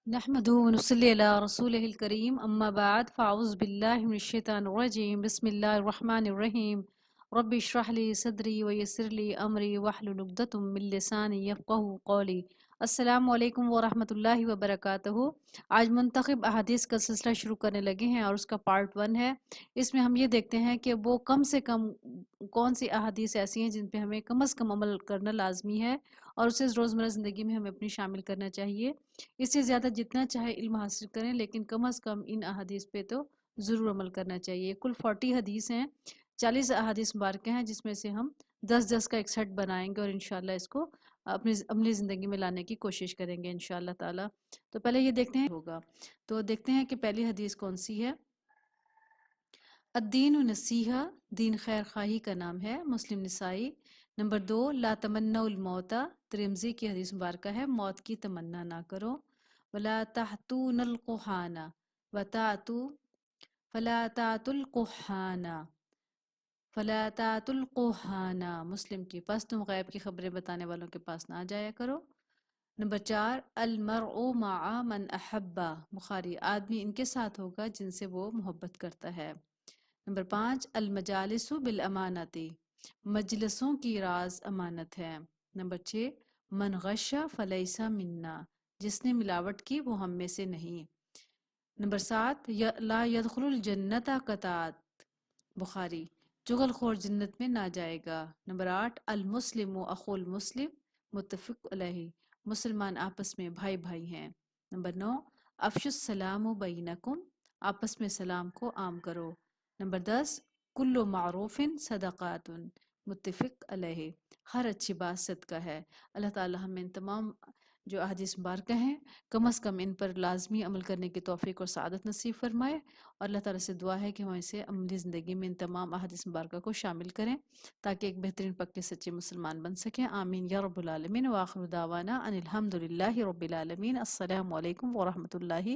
نحمده ونصلي على رسوله الكريم أما بعد فأعوذ بالله من الشيطان الرجيم بسم الله الرحمن الرحيم رب اشرح لي صدري ويسر لي أمري واحلل عقدة من لساني يفقهوا قولي السلام علیکم ورحمۃ اللہ وبرکاتہ۔ آج منتخب احادیث کا سلسلہ شروع کرنے لگے ہیں اور اس کا پارٹ 1 ہے۔ اس میں ہم یہ دیکھتے ہیں کہ وہ کم سے کم کون سی احادیث ایسی ہیں جن پہ ہمیں کم از کم عمل کرنا لازمی ہے اور اسے روزمرہ زندگی میں ہمیں اپنی شامل کرنا چاہیے۔ اس سے زیادہ جتنا چاہے علم حاصل کریں لیکن کم از کم ان احادیث پہ تو ضرور عمل کرنا چاہیے۔ کل 40 حدیث ہیں، 40 احادیث مبارکہ ہیں، جس میں سے ہم 10 کا ایک سیٹ بنائیں گے اور انشاءاللہ اس کو اپنی زندگی میں لانے کی کوشش کریں گے انشاءاللہ تعالی۔ تو پہلے یہ دیکھتے ہیں ہوگا، تو دیکھتے ہیں کہ پہلی حدیث کون سی ہے۔ الدین نصیحہ، دین خیر خواہی کا نام ہے، مسلم نسائی۔ نمبر 2، لا تمنوا الموت، ترمذی کی حدیث مبارکہ ہے، موت کی تمنا نہ کرو۔ ولا تحتون القحان وتاتو فلا تاتوا القحان فلا تاتوا القحان، مسلم کی، پس تم غیب کی خبریں بتانے والوں کے پاس نہ جایا کرو۔ نمبر 4، المرء مع من احبا، بخاری، آدمی ان کے ساتھ ہوگا جن سے وہ محبت کرتا ہے۔ نمبر 5، المجالس بالامانتی، مجلسوں کی راز امانت ہے۔ نمبر 6، من غش فلیس منا، جس نے ملاوٹ کی وہ ہم میں سے نہیں۔ نمبر 7، لا يدخل الجنت قطات، بخاری، چغل خور جنت میں نہ جائے گا۔ نمبر 8، المسلم اخو المسلم، متفق علیہ، مسلمان آپس میں بھائی بھائی ہیں۔ نمبر 9، افش السلام بینکم، آپس میں سلام کو عام کرو۔ نمبر 10، کل معروف صدقات، متفق علیہ، ہر اچھی بات صدقہ ہے۔ اللہ تعالی ہمیں ان تمام جو احادیث مبارکہ ہیں کم از کم ان پر لازمی عمل کرنے کی توفیق اور سعادت نصیب فرمائے، اور اللہ تعالیٰ سے دعا ہے کہ ہم اسے عملی زندگی میں ان تمام احادیث مبارکہ کو شامل کریں تاکہ ایک بہترین پکے سچے مسلمان بن سکیں۔ آمین یا رب العالمین، وآخر دعوانا ان الحمد للہ رب العالمین۔ السلام علیکم ورحمۃ اللہ